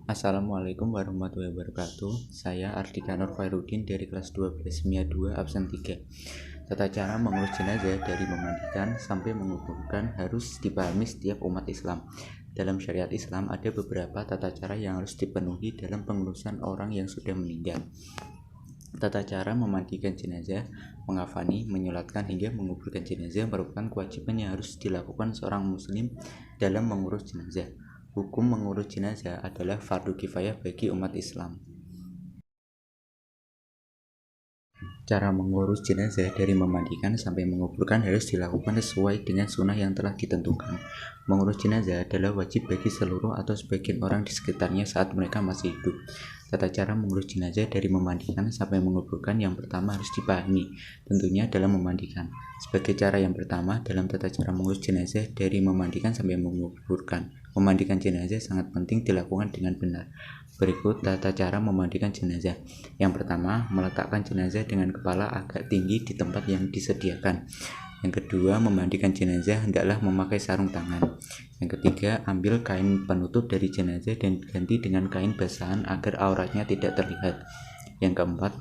Assalamualaikum warahmatullahi wabarakatuh. Saya Ardika Nur Khairuddin dari kelas 12 MIA 2 absen 3. Tata cara mengurus jenazah dari memandikan sampai menguburkan harus dipahami setiap umat Islam. Dalam syariat Islam ada beberapa tata cara yang harus dipenuhi dalam pengurusan orang yang sudah meninggal. Tata cara memandikan jenazah, mengafani, menyolatkan hingga menguburkan jenazah merupakan kewajiban yang harus dilakukan seorang muslim dalam mengurus jenazah. Hukum mengurus jenazah adalah fardu kifayah bagi umat Islam. Cara mengurus jenazah dari memandikan sampai menguburkan harus dilakukan sesuai dengan sunnah yang telah ditentukan. Mengurus jenazah adalah wajib bagi seluruh atau sebagian orang di sekitarnya saat mereka masih hidup. Tata cara mengurus jenazah dari memandikan sampai menguburkan yang pertama harus dipahami, tentunya dalam memandikan. Sebagai cara yang pertama, dalam tata cara mengurus jenazah dari memandikan sampai menguburkan. Memandikan jenazah sangat penting dilakukan dengan benar. Berikut tata cara memandikan jenazah. Yang pertama, meletakkan jenazah dengan kepala agak tinggi di tempat yang disediakan. Yang kedua, memandikan jenazah hendaklah memakai sarung tangan. Yang ketiga, ambil kain penutup dari jenazah dan ganti dengan kain basahan agar auratnya tidak terlihat. Yang keempat,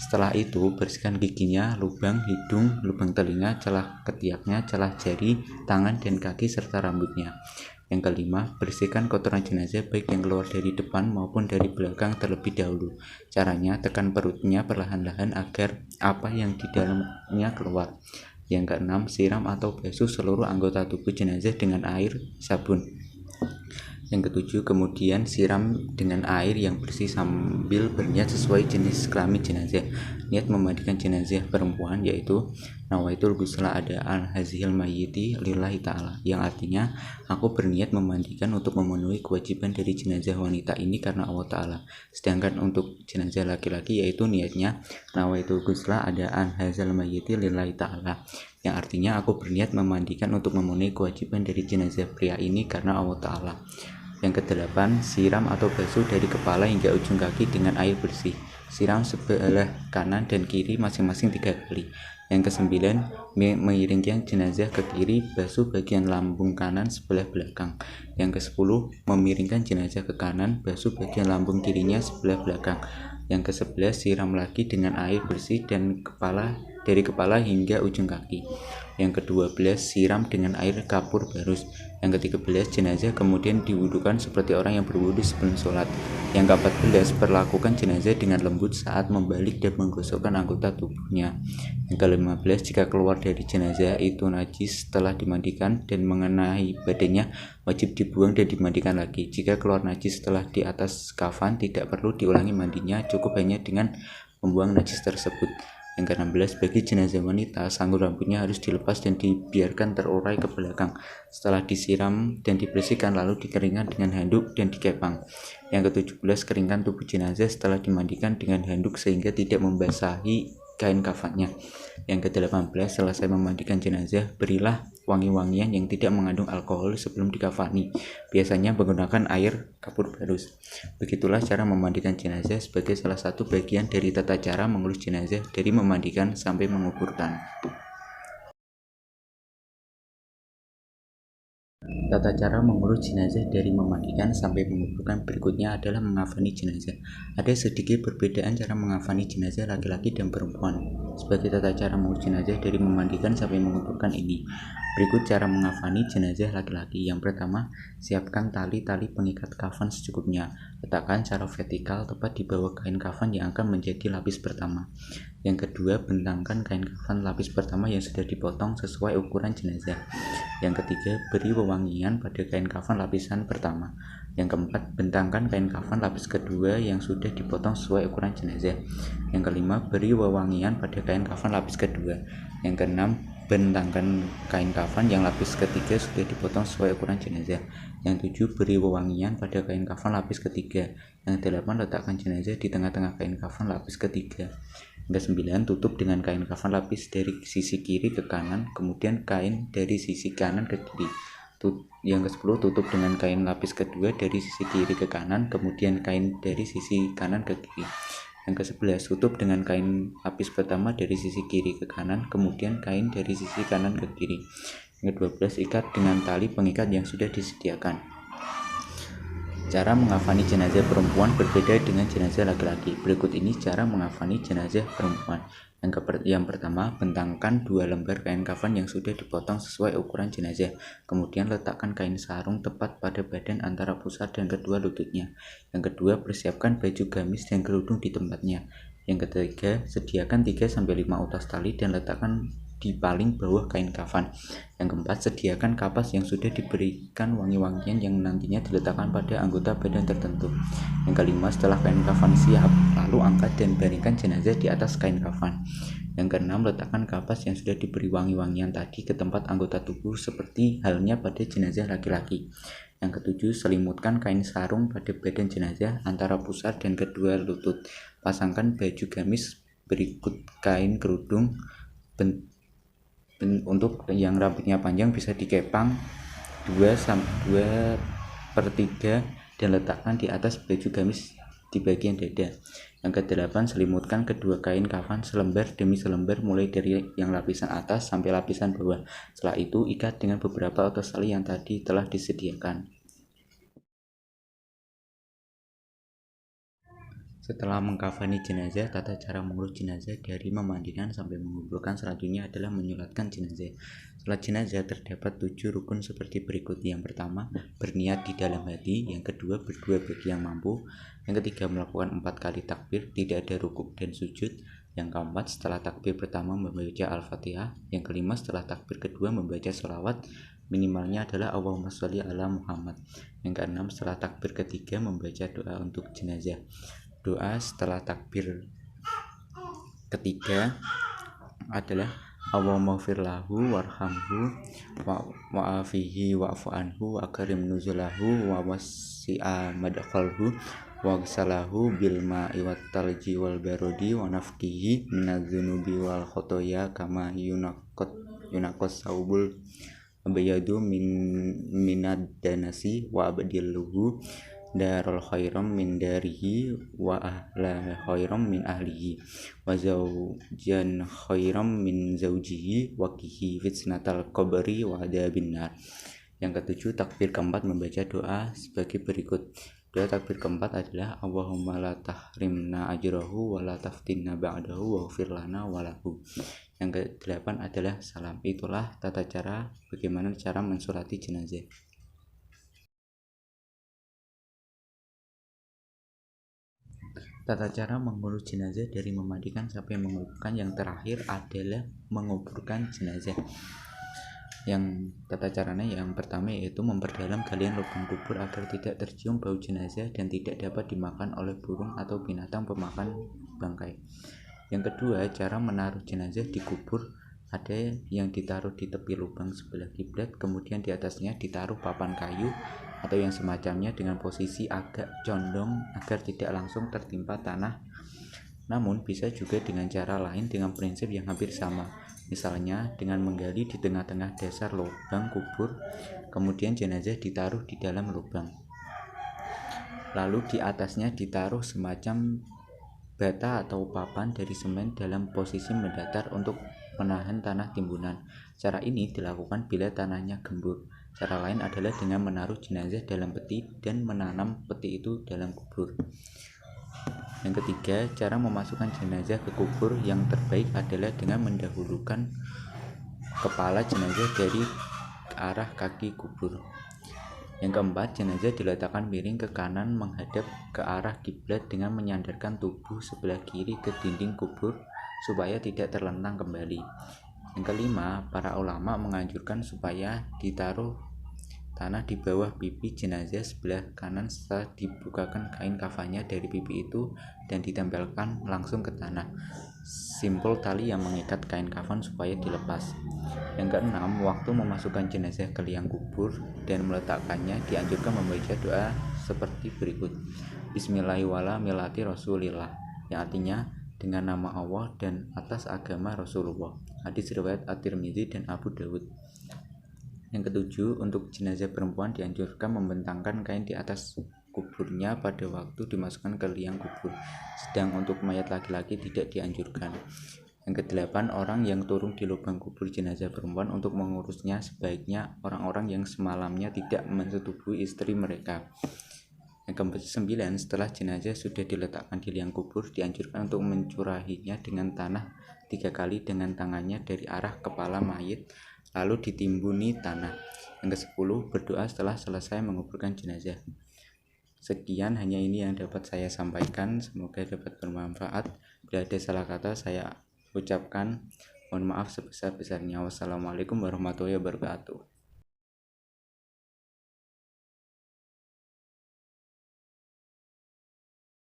setelah itu bersihkan giginya, lubang hidung, lubang telinga, celah ketiaknya, celah jari, tangan dan kaki serta rambutnya. Yang kelima, bersihkan kotoran jenazah baik yang keluar dari depan maupun dari belakang terlebih dahulu. Caranya, tekan perutnya perlahan-lahan agar apa yang di dalamnya keluar. Yang keenam, siram atau basuh seluruh anggota tubuh jenazah dengan air sabun. Yang ketujuh, kemudian siram dengan air yang bersih sambil berniat sesuai jenis kelamin jenazah. Niat memandikan jenazah perempuan yaitu nawaitul ghusla adaan hazihil mayyiti lillahi ta'ala, yang artinya aku berniat memandikan untuk memenuhi kewajiban dari jenazah wanita ini karena Allah Ta'ala. Sedangkan untuk jenazah laki-laki yaitu niatnya nawaitul ghusla adaan hazal mayyiti lillahi ta'ala, yang artinya aku berniat memandikan untuk memenuhi kewajiban dari jenazah pria ini karena Allah Ta'ala. Yang kedelapan, siram atau basuh dari kepala hingga ujung kaki dengan air bersih. Siram sebelah kanan dan kiri masing-masing 3 kali. Yang kesembilan, mengiringkan jenazah ke kiri, basuh bagian lambung kanan sebelah belakang. Yang kesepuluh, memiringkan jenazah ke kanan, basuh bagian lambung kirinya sebelah belakang. Yang ke-11, siram lagi dengan air bersih dan dari kepala hingga ujung kaki. Yang ke-12, siram dengan air kapur barus. Yang ke-13, jenazah kemudian diwudukan seperti orang yang berwudu sebelum sholat. Yang ke-14, perlakukan jenazah dengan lembut saat membalik dan menggosokkan anggota tubuhnya. Yang ke-15, jika keluar dari jenazah itu najis setelah dimandikan dan mengenai badannya, wajib dibuang dan dimandikan lagi. Jika keluar najis setelah di atas kafan, tidak perlu diulangi mandinya, cukup hanya dengan membuang najis tersebut. Yang ke-16, bagi jenazah wanita, sanggul rambutnya harus dilepas dan dibiarkan terurai ke belakang. Setelah disiram dan dibersihkan, lalu dikeringkan dengan handuk dan dikepang. Yang ke-17, keringkan tubuh jenazah setelah dimandikan dengan handuk sehingga tidak membasahi kain kafannya. Yang ke-18, selesai memandikan jenazah, berilah wangi-wangian yang tidak mengandung alkohol sebelum dikafani, biasanya menggunakan air kapur barus. Begitulah cara memandikan jenazah sebagai salah satu bagian dari tata cara mengurus jenazah dari memandikan sampai menguburkan. Tata cara mengurus jenazah dari memandikan sampai menguburkan berikutnya adalah mengafani jenazah. Ada sedikit perbedaan cara mengafani jenazah laki-laki dan perempuan. Sebagai tata cara mengurus jenazah dari memandikan sampai menguburkan ini, berikut cara mengafani jenazah laki-laki. Yang pertama, siapkan tali-tali pengikat kafan secukupnya. Letakkan secara vertikal tepat di bawah kain kafan yang akan menjadi lapis pertama. Yang kedua, bentangkan kain kafan lapis pertama yang sudah dipotong sesuai ukuran jenazah. Yang ketiga, beri wewangian pada kain kafan lapisan pertama. Yang keempat, bentangkan kain kafan lapis kedua yang sudah dipotong sesuai ukuran jenazah. Yang kelima, beri wewangian pada kain kafan lapis kedua. Yang keenam, bentangkan kain kafan yang lapis ketiga sudah dipotong sesuai ukuran jenazah. Yang tujuh, beri wewangian pada kain kafan lapis ketiga. Yang delapan, letakkan jenazah di tengah-tengah kain kafan lapis ketiga. Yang ke-9, tutup dengan kain kafan lapis dari sisi kiri ke kanan, kemudian kain dari sisi kanan ke kiri. Yang ke-10, tutup dengan kain lapis kedua dari sisi kiri ke kanan, kemudian kain dari sisi kanan ke kiri. Yang ke-11, tutup dengan kain lapis pertama dari sisi kiri ke kanan, kemudian kain dari sisi kanan ke kiri. Yang ke-12, ikat dengan tali pengikat yang sudah disediakan. Cara mengafani jenazah perempuan berbeda dengan jenazah laki-laki. Berikut ini cara mengafani jenazah perempuan. Yang pertama, bentangkan 2 lembar kain kafan yang sudah dipotong sesuai ukuran jenazah. Kemudian letakkan kain sarung tepat pada badan antara pusar dan kedua lututnya. Yang kedua, persiapkan baju gamis dan kerudung di tempatnya. Yang ketiga, sediakan 3-5 utas tali dan letakkan di paling bawah kain kafan. Yang keempat, sediakan kapas yang sudah diberikan wangi-wangian yang nantinya diletakkan pada anggota badan tertentu. Yang kelima, setelah kain kafan siap, lalu angkat dan baringkan jenazah di atas kain kafan. Yang keenam, letakkan kapas yang sudah diberi wangi-wangian tadi ke tempat anggota tubuh seperti halnya pada jenazah laki-laki. Yang ketujuh, selimutkan kain sarung pada badan jenazah antara pusar dan kedua lutut. Pasangkan baju gamis berikut kain kerudung. Untuk yang rambutnya panjang bisa dikepang 2/3 dan letakkan di atas baju gamis di bagian dada. Yang kedelapan, selimutkan kedua kain kafan selembar demi selembar mulai dari yang lapisan atas sampai lapisan bawah. Setelah itu ikat dengan beberapa utas tali yang tadi telah disediakan. Setelah mengkafani jenazah, tata cara mengurus jenazah dari memandikan sampai menguburkan selanjutnya adalah menyolatkan jenazah. Salat jenazah terdapat 7 rukun seperti berikut. Yang pertama, berniat di dalam hati. Yang kedua, berdua bagi yang mampu. Yang ketiga, melakukan 4 kali takbir, tidak ada rukuk dan sujud. Yang keempat, setelah takbir pertama membaca Al-Fatihah. Yang kelima, setelah takbir kedua membaca sholawat. Minimalnya adalah Allahumma sholli ala Muhammad. Yang keenam, setelah takbir ketiga membaca doa untuk jenazah. Doa setelah takbir ketiga adalah Allahumma ighfir lahu warhamhu wa'afihi wa'fu anhu wa akrim nuzulahu wa wasi'a madkhalhu wa ghsalahu bil ma'i wat talji wal barodi wa nafkihi minadz dzunubi wal khotoya kama yunaqas saubul abyadu minad danasi wa abdilluhu darul khairam min darihi wa ahla khairam min ahlihi wa zawjan khairam min zawjihi wa qihi fitnatal qabri wa adabin nar. Yang ketujuh, takbir keempat membaca doa sebagai berikut. Doa takbir keempat adalah Allahumma la tahrimna ajrahu wa la taftinna ba'dahu wa ghfir lana wa lahu. Yang kedelapan adalah salam. Itulah tata cara bagaimana cara mensolati jenazah. Tata cara mengurus jenazah dari memandikan sampai menguburkan. Yang terakhir adalah menguburkan jenazah. Yang tata caranya yang pertama yaitu memperdalam galian lubang kubur agar tidak tercium bau jenazah dan tidak dapat dimakan oleh burung atau binatang pemakan bangkai. Yang kedua, cara menaruh jenazah di kubur. Ada yang ditaruh di tepi lubang sebelah kiblat, kemudian di atasnya ditaruh papan kayu atau yang semacamnya dengan posisi agak condong agar tidak langsung tertimpa tanah. Namun bisa juga dengan cara lain dengan prinsip yang hampir sama. Misalnya dengan menggali di tengah-tengah dasar lubang kubur, kemudian jenazah ditaruh di dalam lubang. Lalu di atasnya ditaruh semacam bata atau papan dari semen dalam posisi mendatar untuk menahan tanah timbunan. Cara ini dilakukan bila tanahnya gembur. Cara lain adalah dengan menaruh jenazah dalam peti dan menanam peti itu dalam kubur. Yang ketiga, cara memasukkan jenazah ke kubur yang terbaik adalah dengan mendahulukan kepala jenazah dari arah kaki kubur. Yang keempat, jenazah diletakkan miring ke kanan menghadap ke arah kiblat dengan menyandarkan tubuh sebelah kiri ke dinding kubur supaya tidak terlentang kembali. Yang kelima, para ulama menganjurkan supaya ditaruh tanah di bawah pipi jenazah sebelah kanan setelah dibukakan kain kafannya dari pipi itu dan ditempelkan langsung ke tanah. Simpul tali yang mengikat kain kafan supaya dilepas. Yang keenam, waktu memasukkan jenazah ke liang kubur dan meletakkannya dianjurkan membaca doa seperti berikut. Bismillahirrahmanirrahim Rasulillah, yang artinya dengan nama Allah dan atas agama Rasulullah. Hadis riwayat At-Tirmidzi dan Abu Dawud. Yang ketujuh, untuk jenazah perempuan dianjurkan membentangkan kain di atas kuburnya pada waktu dimasukkan ke liang kubur, sedang untuk mayat laki-laki tidak dianjurkan. Yang kedelapan, orang yang turun di lubang kubur jenazah perempuan untuk mengurusnya sebaiknya orang-orang yang semalamnya tidak mensetubuhi istri mereka. Yang ke-9, setelah jenazah sudah diletakkan di liang kubur, dianjurkan untuk mencurahinya dengan tanah 3 kali dengan tangannya dari arah kepala mayit, lalu ditimbuni tanah. Yang ke-10, berdoa setelah selesai menguburkan jenazah. Sekian, hanya ini yang dapat saya sampaikan, semoga dapat bermanfaat. Bila ada salah kata saya ucapkan mohon maaf sebesar-besarnya. Wassalamualaikum warahmatullahi wabarakatuh.